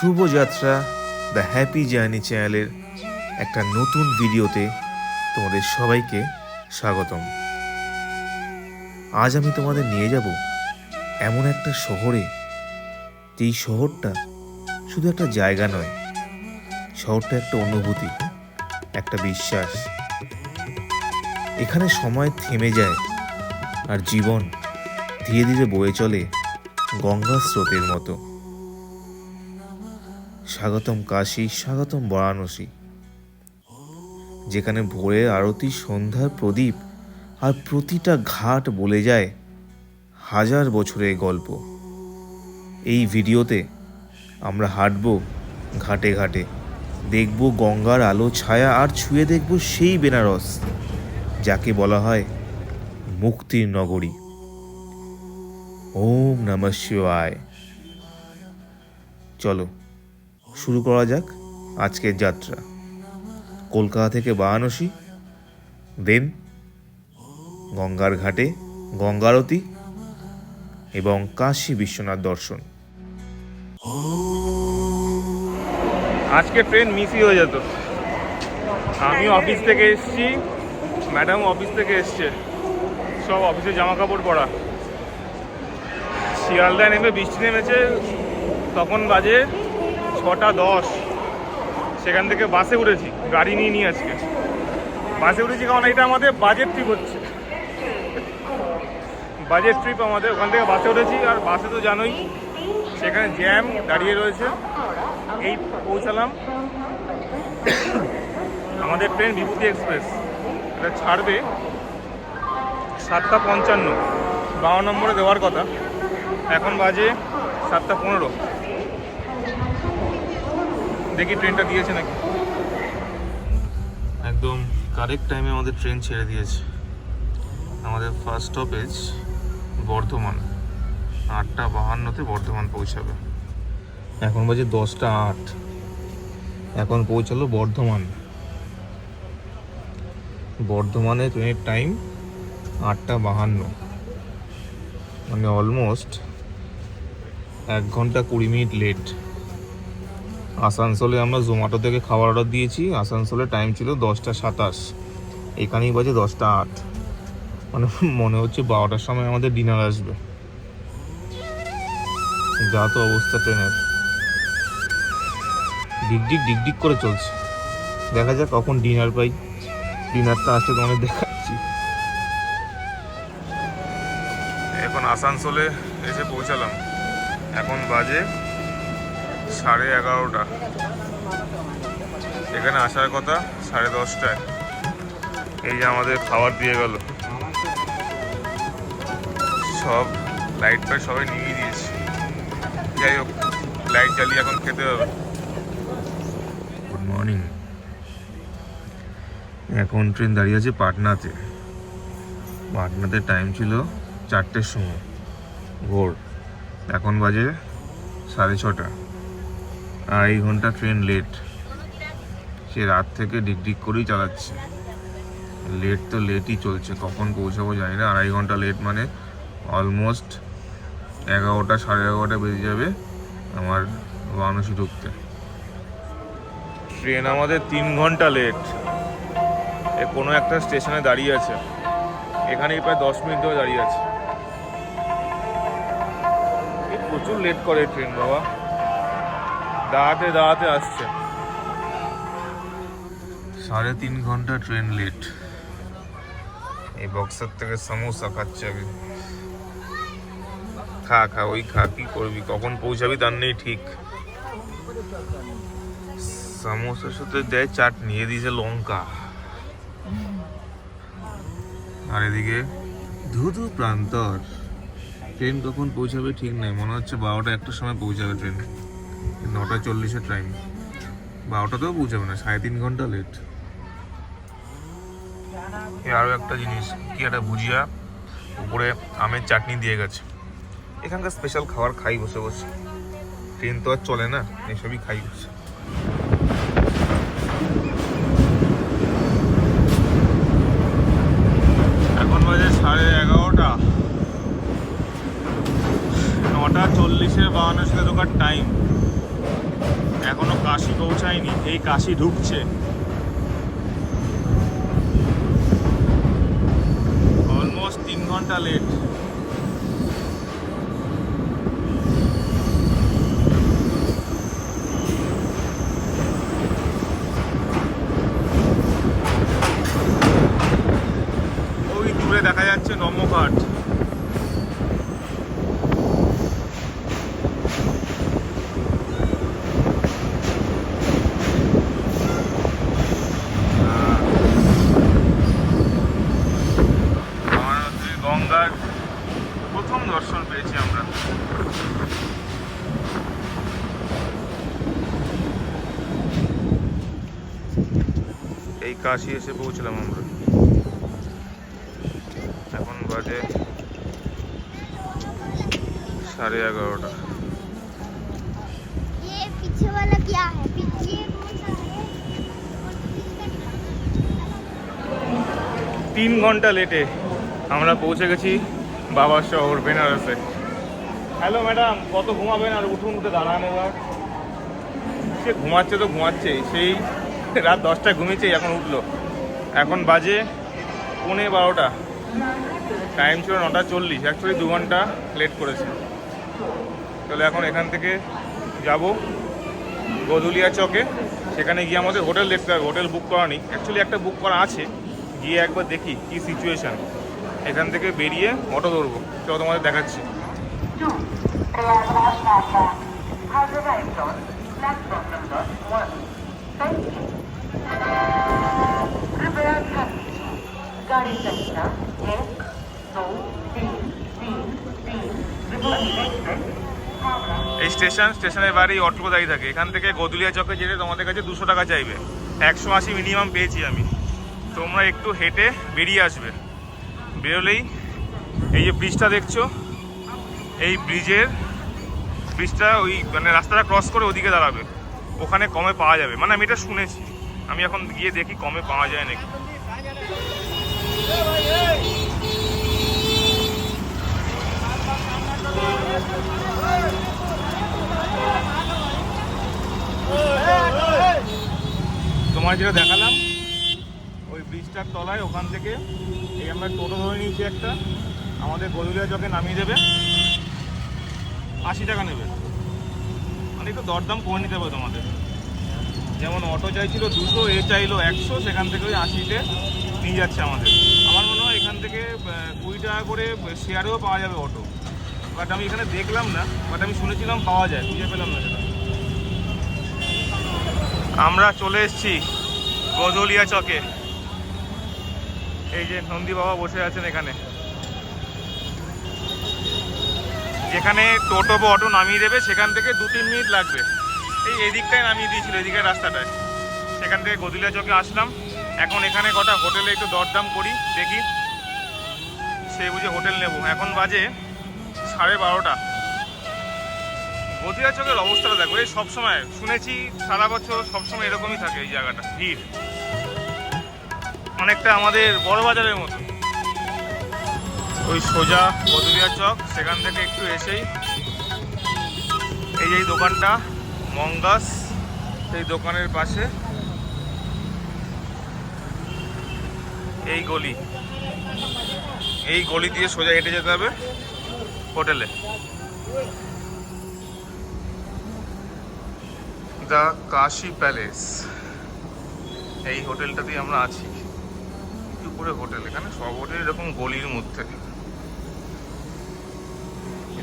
শুভযাত্রা the happy journey চ্যানেলের একটা নতুন ভিডিওতে তোমাদের সবাইকে স্বাগতম। আজ আমি তোমাদের নিয়ে যাব এমন একটা শহরে, যেই শহরটা শুধু একটা জায়গা নয়, শহরটা একটা অনুভূতি, একটা বিশ্বাস। এখানে সময় থেমে যায় আর জীবন ধীরে ধীরে বয়ে চলে গঙ্গা স্রোতের মতো। স্বাগতম কাশী, স্বাগতম বারাণসী, যেখানে ভোরের আরতি, সন্ধ্যার প্রদীপ আর প্রতিটা ঘাট বলে যায় হাজার বছরের গল্প। এই ভিডিওতে আমরা হাঁটব ঘাটে ঘাটে, দেখব গঙ্গার আলো ছায়া আর ছুঁয়ে দেখব সেই বেনারস যাকে বলা হয় মুক্তির নগরী। ওম নমঃ শিবায়। চলো শুরু করা যাক আজকের যাত্রা। কলকাতা থেকে বারাণসী, দেন গঙ্গার ঘাটে গঙ্গারতি এবং কাশী বিশ্বনাথ দর্শন। আজকে ট্রেন মিসই হয়ে যেত। আমি অফিস থেকে এসেছি, ম্যাডাম অফিস থেকে এসছে, সব অফিসে জামা কাপড় পরা। শিয়ালদায় নেমে বৃষ্টি নেমেছে, তখন বাজে 6:10। সেখান থেকে বাসে উঠেছি, গাড়ি নিয়ে আজকে বাসে উঠেছি, কারণ এটা আমাদের বাজেট ট্রিপ হচ্ছে। বাজেট ট্রিপ আমাদের, ওখান থেকে বাসে উঠেছি। আর বাসে তো জানোই সেখানে জ্যাম দাঁড়িয়ে রয়েছে। এই পৌঁছালাম। আমাদের ট্রেন বিভূতি এক্সপ্রেস, এটা ছাড়বে 7:55, 12 নম্বরে দেওয়ার কথা, এখন বাজে 7:15। দেখি ট্রেনটা দিয়েছে নাকি। একদম কারেক্ট টাইমে আমাদের ট্রেন ছেড়ে দিয়েছে। আমাদের ফার্স্ট স্টপেজ বর্ধমান, 8:52-তে বর্ধমান পৌঁছাবে। এখন বাজে 10:08, এখন পৌঁছালো বর্ধমান। বর্ধমানে ট্রেনের টাইম 8:52, মানে অলমোস্ট 1 ঘন্টা 20 মিনিট লেট। আসানসোলে আমরা জোম্যাটো থেকে খাবার অর্ডার দিয়েছি, আসানসোলে টাইম ছিল 10:27, এখানেই বাজে 10:08। মানে মনে হচ্ছে 12টার সময় আমাদের ডিনার আসবে। যা তো অবস্থা ট্রেনের, ডিগডিগ ডিগডিগ করে চলছে। দেখা যাক কখন ডিনার পাই। ডিনারটা আসলে তোমাদের দেখাচ্ছি। এখন আসানসোলে এসে পৌঁছালাম, এখন বাজে 11:30। এখানে আসার কথা 10:30টায়। এই যে আমাদের খাবার দিয়ে গেল, সব লাইট ফাইট সবাই নিয়ে দিয়েছে। যাই হোক, লাইট জ্বালিয়ে এখন খেতে হবে। Good morning. এখন ট্রেন দাঁড়িয়ে আছে পাটনাতে। পাটনাতে টাইম ছিল 4টের সময় ভোর, এখন বাজে 6:30। 2.5 ঘন্টা ট্রেন লেট। সে রাত থেকে ডিগডিগ করেই চালাচ্ছে। লেট তো লেটই চলছে, কখন পৌঁছাবো জানি না। 2.5 ঘন্টা লেট মানে অলমোস্ট 11টা, 11:30 বেজে যাবে আমার বারাণসী ঢুকতে। ট্রেন আমাদের 3 ঘন্টা লেট। কোনো একটা স্টেশনে দাঁড়িয়ে আছে, এখানেই প্রায় 10 মিনিট ধরে দাঁড়িয়ে আছে। প্রচুর লেট করে ট্রেন বাবা, দাঁড়াতে দাঁড়াতে আসছে। 3.5 ঘন্টা ট্রেন লেট। এই বক্সার থেকে সমোসা খাচ্ছে আগে। খা খা, ওই খা, কি করবি, কখন পৌঁছাবি তার নেই ঠিক। সমোসার সাথে দেয় চাটনি, এদিকে লঙ্কা, আর এদিকে ধুধু প্রান্তর। ট্রেন কখন পৌঁছাবে ঠিক নাই, মনে হচ্ছে 12টা-1টার সময় পৌঁছাবে ট্রেন। 9:40-এর টাইম, 12টাতেও পৌঁছাবে না, 3.5 ঘন্টা লেট। আরও একটা জিনিস, কি একটা ভুজিয়া, উপরে আমের চাটনি দিয়ে গেছে। এখানকার স্পেশাল খাবার খাই বসে বসে, ট্রেন তো আর চলে না, এসবই খাই বসে। এখন বাজে 11:30, 9:40-এ বারাণসীতে ঢোকার টাইম। কাশি পৌঁছায়নি, এই কাশি ঢুকছে। অলমোস্ট 3 ঘন্টা লেট। ওই দূরে দেখা যাচ্ছে নমঘাট। গঙ্গার প্রথম দর্শন পেয়েছি আমরা। এই কাশি এসে পৌঁছলাম আমরা। এখন বাজে 11:30। ये पीछे वाला क्या है? पीछे कौन सा है? 3 ঘন্টা লেটে আমরা পৌঁছে গেছি বাবার শহর বেনারসে। হ্যালো ম্যাডাম, কত ঘুমাবেন? আর উঠুন, উঠে দাঁড়ান এবার। সে ঘুমাচ্ছে তো ঘুমাচ্ছেই, সেই রাত 10টায় ঘুমিয়েছে, এখন উঠলো। এখন বাজে 11:15। টাইম ছিল 9:40, অ্যাকচুয়ালি 2 ঘন্টা লেট করেছে। তাহলে এখন এখান থেকে যাব গদুলিয়া চকে। সেখানে গিয়ে আমাদের হোটেল দেখতে হবে। হোটেল বুক করা নেই, অ্যাকচুয়ালি একটা বুক করা আছে। গিয়ে একবার দেখি কি সিচুয়েশান। এখান থেকে বেরিয়ে অটো ধরবো, চলো তোমাদের দেখাচ্ছি। गाड़ी संख्या 1 2 3 3 3 এই স্টেশনের বাড়ি অটো দাঁড়িয়ে থাকে। এখান থেকে গদুলিয়া চকে যেতে তোমাদের কাছে 200 টাকা চাইবে। 180 মিনিমাম পেয়েছি আমি। তোমরা একটু হেঁটে বেরিয়ে আসবে। বেরোলেই এই যে ব্রিজটা দেখছো, এই ব্রিজটা ওই মানে রাস্তাটা ক্রস করে ওদিকে দাঁড়াবে। ওখানে কমে পাওয়া যাবে, মানে আমি এটা শুনেছি। আমি এখন গিয়ে দেখি কমে পাওয়া যায় নাকি। তোমার যেটা দেখালাম ওই ব্রিজটার তলায়, ওখান থেকে এই আমরা টোটো ধরে নিয়েছি একটা, আমাদের গদুলিয়া চকে নামিয়ে দেবে। 80 টাকা নেবে, মানে একটু দরদাম করে নিতে হবে তোমাদের। যেমন অটো চাইছিল 200, এ চাইলো 100, সেখান থেকে ওই 80-তে নিয়ে যাচ্ছে আমাদের। আমার মনে হয় এখান থেকে 20 টাকা করে শেয়ারেও পাওয়া যাবে অটো, বাট আমি এখানে দেখলাম না। বাট আমি শুনেছিলাম পাওয়া যায়, খুঁজে পেলাম না সেটা। আমরা চলে এসেছি গদুলিয়া চকে। এই যে নন্দী বাবা বসে আছেন এখানে, যেখানে টোটো বা অটো নামিয়ে দেবে সেখান থেকে 2-3 মিনিট লাগবে। এই দিকটায় নামিয়ে দিয়েছিল, এদিকের রাস্তাটায়। সেখান থেকে গদুলিয়া চকে আসলাম। এখন এখানে কটা হোটেলে একটু দরদাম করি, দেখি সেই বুঝে হোটেল নেব। এখন বাজে 12:30। গদুলিয়া চকের অবস্থাটা দেখো, এই সবসময় শুনেছি সারা বছর সবসময় এরকমই থাকে এই জায়গাটা, ভিড় অনেকটা আমাদের বড় বাজারের মতো। ওই সোজা গদুলিয়া চক, সেখান থেকে একটু এসেই এই যে দোকানটা মঙ্গাস, সেই দোকানের পাশে এই গলি দিয়ে সোজা হেঁটে যেতে হবে হোটেলে। দ্য কাশি প্যালেস, এই হোটেলটাতেই আমরা আছি। উপরে হোটেল, এখানে সব হোটেল এরকম গলির মধ্যে।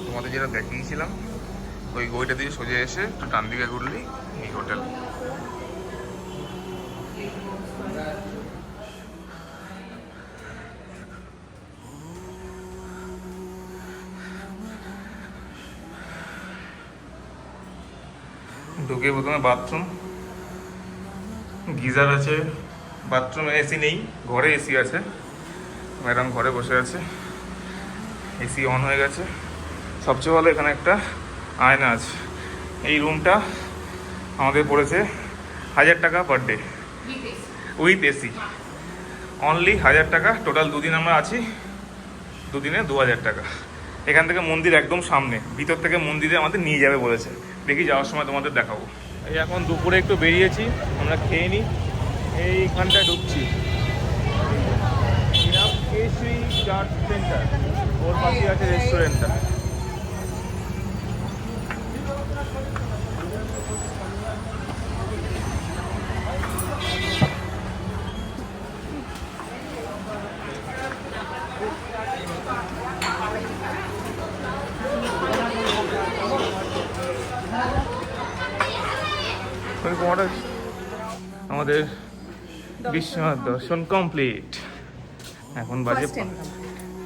তোমাদের যেটা দেখিয়েছিলাম ওই গলিটা দিয়ে সোজা এসে একটু ডান দিকে ঘুরলেই এই হোটেল। ঢুকে প্রথমে বাথরুম, গিজার আছে। বাথরুমে এসি নেই, ঘরে এসি আছে। ম্যাডাম ঘরে বসে আছে, এসি অন হয়ে গেছে। সবচেয়ে ভালো এখানে একটা আয়না আছে। এই রুমটা আমাদের পড়েছে 1000 টাকা per day with AC, only 1000 টাকা। টোটাল 2 দিন আমরা আছি, 2 দিনে 2000 টাকা। এখান থেকে মন্দির একদম সামনে, ভিতর থেকে মন্দিরে আমাদের নিয়ে যাবে বলেছে। দেখি যাওয়ার সময় তোমাদের দেখাবো। এই এখন দুপুরে একটু বেরিয়েছি, আমরা খেয়ে নিই। এইখানটায় ঢুকছি, কেশরী চাট সেন্টার, ওর পাশেই আছে রেস্টুরেন্টটা। আমাদের বিশ্বনাথ দর্শন কমপ্লিট। এখন বাজে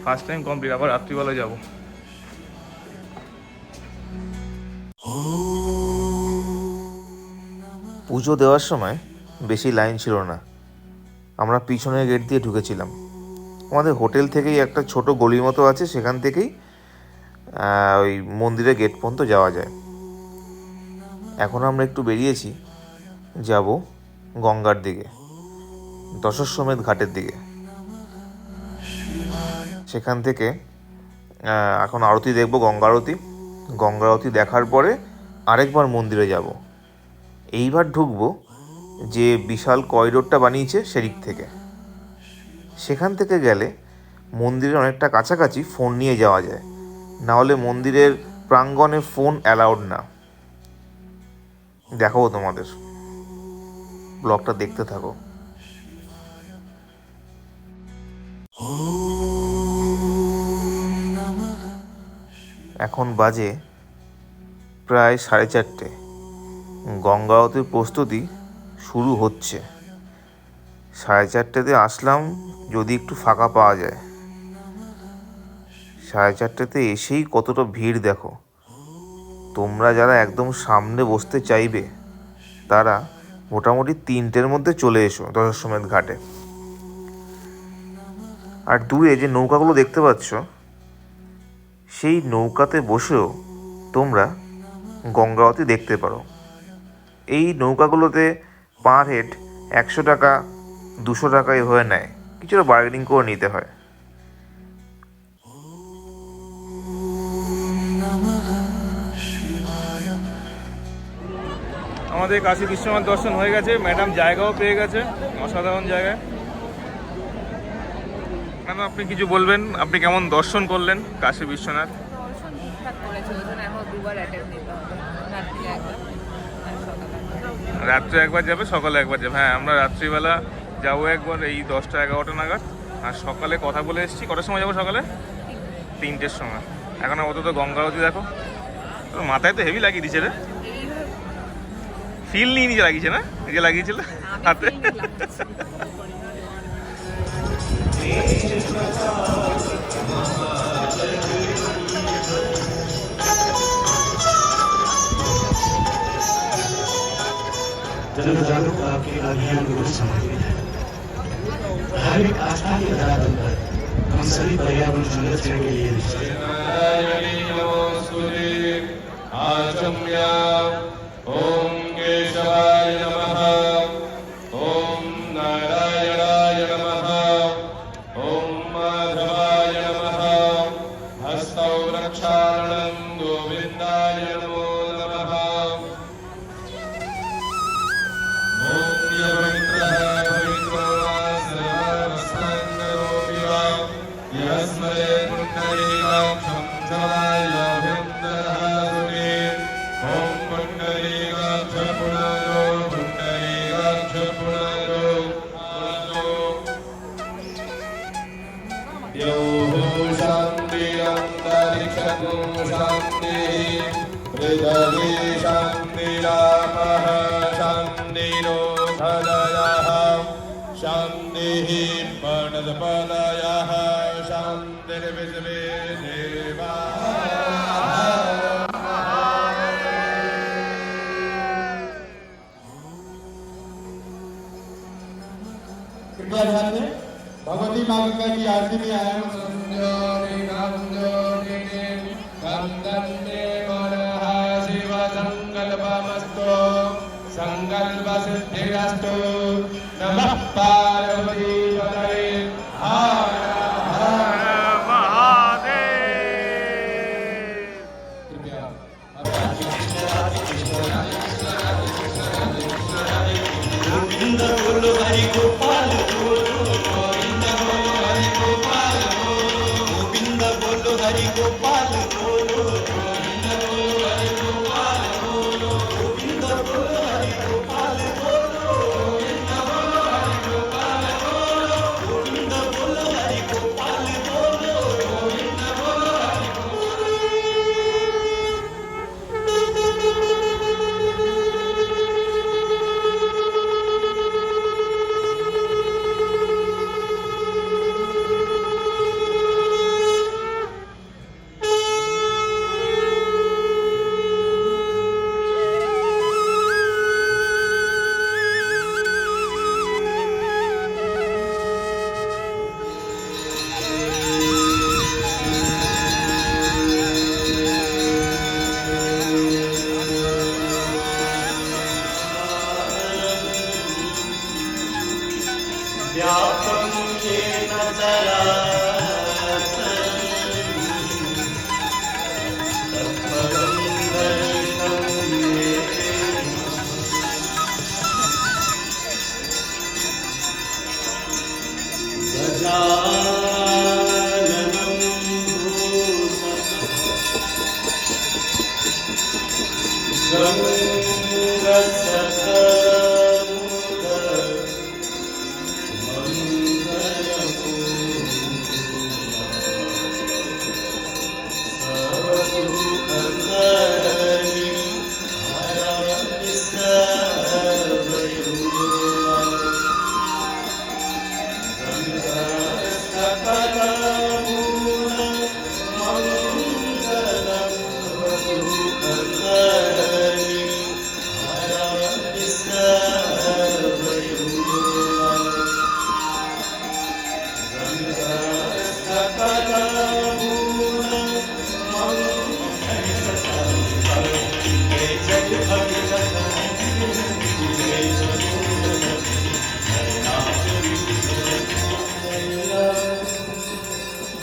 ফার্স্ট টাইম কমপ্লিট, আবার রাত্রিবেলা যাব। পুজো দেওয়ার সময় বেশি লাইন ছিল না, আমরা পিছনের গেট দিয়ে ঢুকেছিলাম। আমাদের হোটেল থেকেই একটা ছোট গলির মতো আছে, সেখান থেকেই ওই মন্দিরের গেট পর্যন্ত যাওয়া যায়। এখন আমরা একটু বেরিয়েছি, যাব গঙ্গার দিকে, দশাশ্বমেধ ঘাটের দিকে। সেখান থেকে এখন আরতি দেখব, গঙ্গা আরতি। গঙ্গা আরতি দেখার পরে আরেকবার মন্দিরে যাব। এইবার ঢুকবো যে বিশাল করিডোরটা বানিয়েছে সেদিক থেকে। সেখান থেকে গেলে মন্দিরের অনেকটা কাছাকাছি ফোন নিয়ে যাওয়া যায়, না হলে মন্দিরের প্রাঙ্গণে ফোন অ্যালাউড না। দেখাবো তোমাদের, ব্লগটা দেখতে থাকো। এখন বাজে প্রায় 4:30। গঙ্গা আরতির প্রস্তুতি শুরু হচ্ছে। 4:30 আসলাম, যদি একটু ফাঁকা পাওয়া যায়। 4:30 এসেই কতটা ভিড় দেখো। তোমরা যারা একদম সামনে বসতে চাইবে তারা মোটামুটি 3টের মধ্যে চলে এসো দশাশ্বমেধ ঘাটে। আর দূরে যে নৌকাগুলো দেখতে পাচ্ছ, সেই নৌকাতে বসেও তোমরা গঙ্গা আরতি দেখতে পারো। এই নৌকাগুলোতে পার হেড 100 টাকা 200 টাকা এভাবে নেয়, কিছুটা বার্গেনিং করে নিতে হয়। আমাদের কাশী বিশ্বনাথ দর্শন হয়ে গেছে, ম্যাডাম জায়গাও পেয়ে গেছে, অসাধারণ জায়গায়। ম্যাম আপনি কিছু বলবেন, আপনি কেমন দর্শন করলেন কাশী বিশ্বনাথ? দর্শন ঠিকঠাক করেছে, ওই জন্য এখন 2বার অ্যাটেন্ড নিতে হবে, রাত্রি একবার আর সকালে। রাত্রে একবার যাবে, সকালে একবার যাবে। হ্যাঁ, আমরা রাত্রিবেলা যাবো একবার, এই 10টা 11টা নাগাদ। আর সকালে কথা বলে এসেছি, কটার সময় যাবো? সকালে 3টের সময়। এখন আপাতত গঙ্গা আরতি দেখো। তোর মাথায় তো হেভি লাগিয়ে দিচ্ছে রে, ফিল নিয়ে নিজে লাগিয়েছে না? নিজে লাগিয়েছিল হাতে। जन जागरूकता के अभियान को समर्पित है। धार्मिक आस्था के आधार पर हम सभी पर्यावरण संरक्षण के लिए ओम केशवाय नमः, ओम नारायणाय नमः, ओम माधवाय नमः, हस्तौ रक्षारणं गोविन्दाय नमो नमः। ओम यममित्रः पवित्रो वा सर्वस्कन्दरोऽपि वा यस्मै पुण्डरीकाक्षं समायाभिन्दरः सुरे। ओम पुण्डरीकाक्ष पुनरो पुण्डरीकाक्ष पुनरो योः शान्ति अन्तरिक्षतो शान्तिः पृथिवी शान्तिरापः शान्तिरोषधयः शान्तिः वनस्पतयः शान्तिर्विश्वे देवाः। कृपया ध्यान दें, भगवती माता की आरती में आया हूँ। संकल्प सिद्धिरस्तु। नमः पार्वती पतये हर हर महादेव। कृपया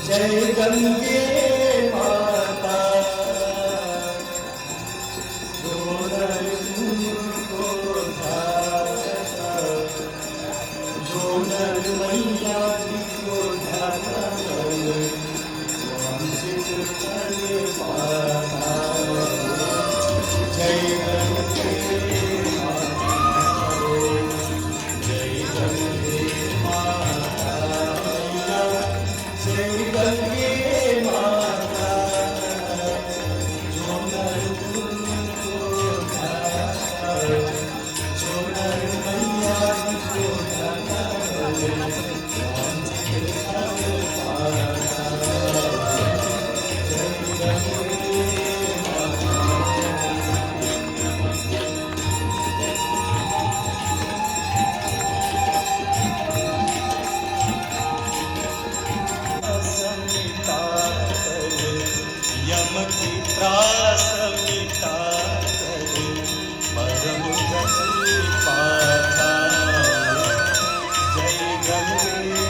जय गंगे माता जो नर तुमको ध्याता, जो नर मैया जी को ध्याता, वांछित फल पाता। जय गंगे माता, जय गंगे माता, जय गंगे माता, जो नर तुमको ध्याता, जो नर मैया जी को ध्याता, वांछित फल पाता। जय गंगे माता। यम की त्रास मिटा कर परम गति पाता। जय गंगे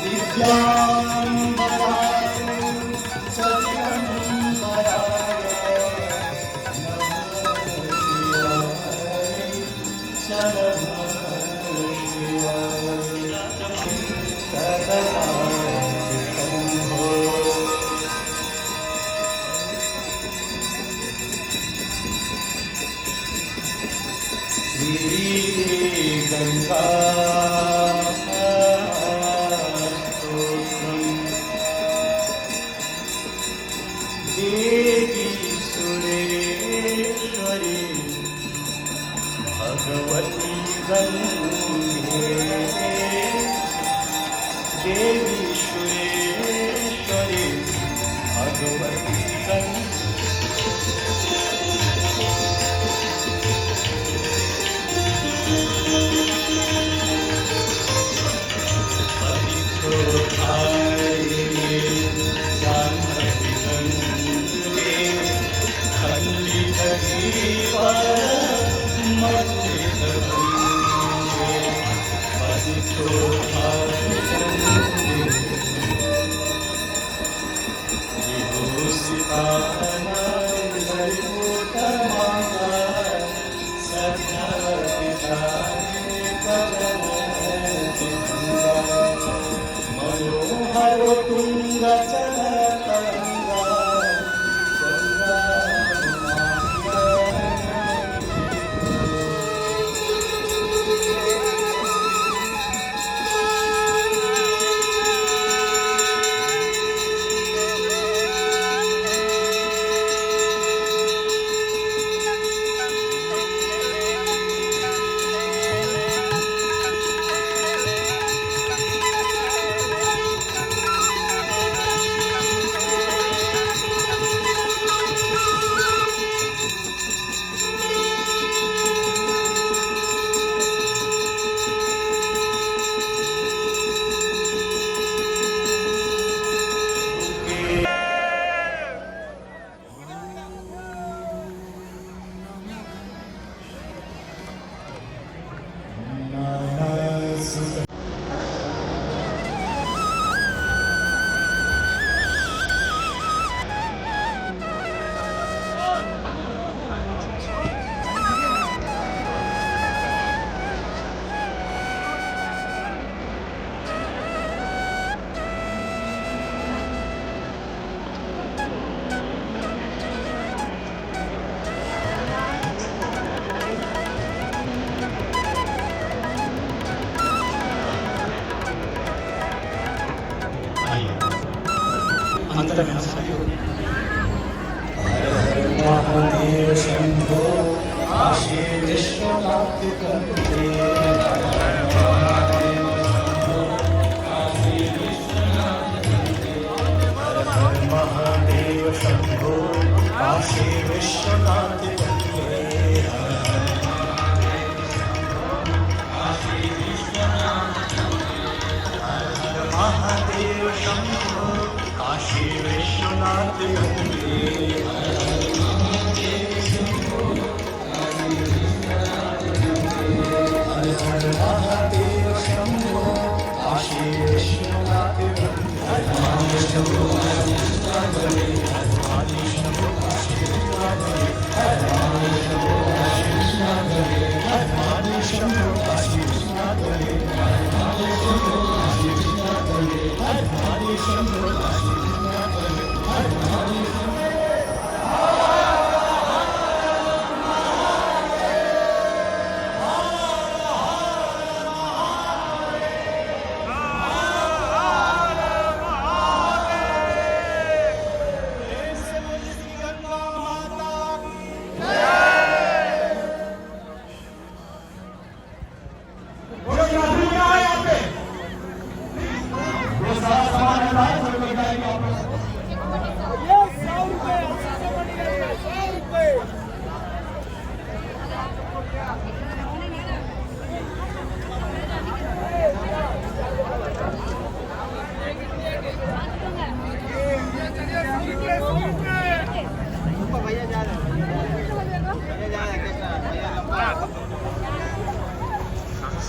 विद्यां ददातु सत्यं वराय, नमः शिवाय, नमः शिवाय। सदा शंभो। श्री गंगा देवी सुरेश्वरी भगवती गंगे, देवी सुरेश्वरी भगवती गंगे। अंतर में सहयोग हर हर महादेव शंभो काशी विश्वनाथ कंते हर हर महादेव शंभो काशी विश्वनाथ कंते महादेव शंभो काशी विश्वनाथ महादेव शंभो काशी विश्वनाथ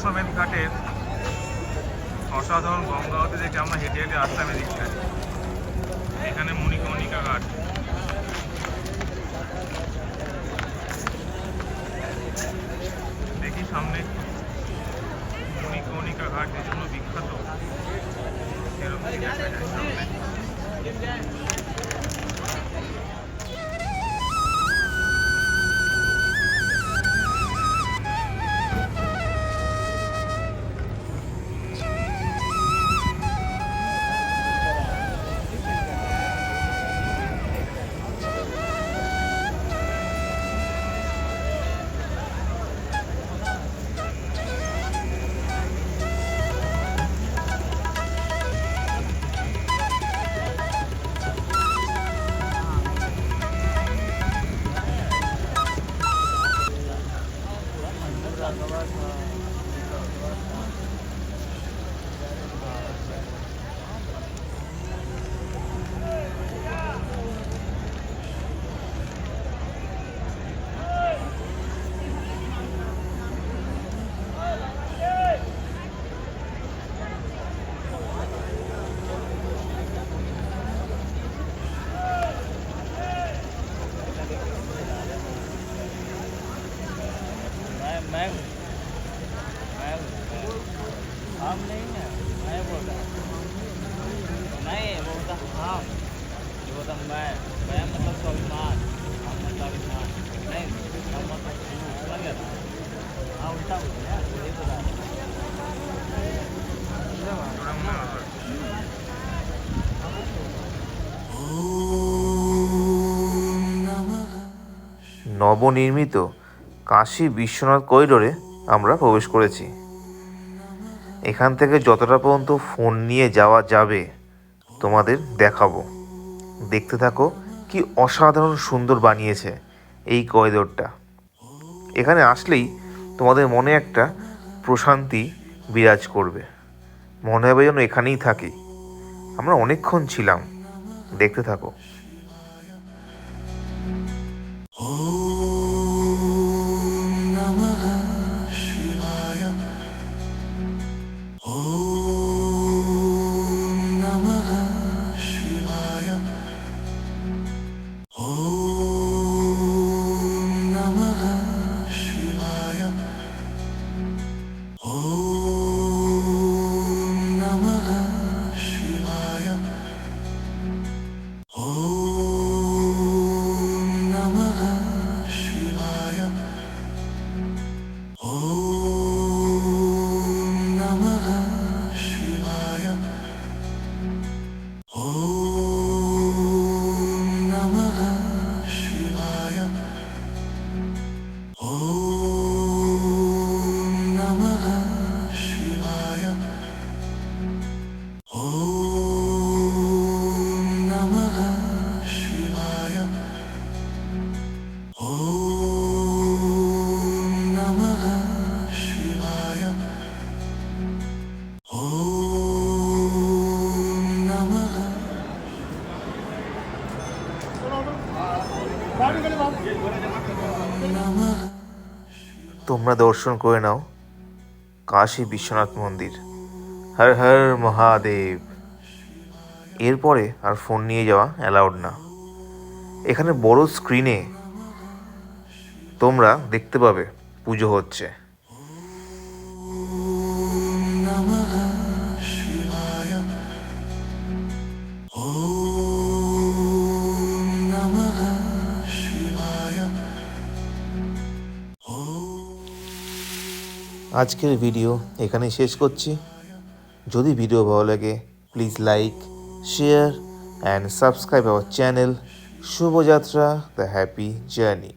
সমেত ঘাটের অসাধারণ গঙ্গাবতী দেখে আমরা হেঁটে হেঁটে আসলাম এদিকটা। এখানে মণিকর্ণিকা ঘাট, দেখি সামনে মণিকর্ণিকা ঘাট এর জন্য বিখ্যাত, এরকম দেখা যায় সামনে। নবনির্মিত কাশী বিশ্বনাথ করিডোরে আমরা প্রবেশ করেছি। এখান থেকে যতটা পর্যন্ত ফোন নিয়ে যাওয়া যাবে তোমাদের দেখাবো। দেখতে থাকো কি অসাধারণ সুন্দর বানিয়েছে এই করিডোরটা। এখানে আসলেই তোমাদের মনে একটা প্রশান্তি বিরাজ করবে, মনে হবে যেন এখানেই থাকি। আমরা অনেকক্ষণ ছিলাম, দেখতে থাকো। তোমরা দর্শন করে নাও কাশী বিশ্বনাথ মন্দির। হর হর মহাদেব। এরপরে আর ফোন নিয়ে যাওয়া অ্যালাউড না। এখানে বড় স্ক্রিনে তোমরা দেখতে পাবে পুজো হচ্ছে। আজকের ভিডিও এখানেই শেষ করছি। যদি ভিডিও ভালো লাগে please like, share and subscribe our channel Shubhajatra the happy journey.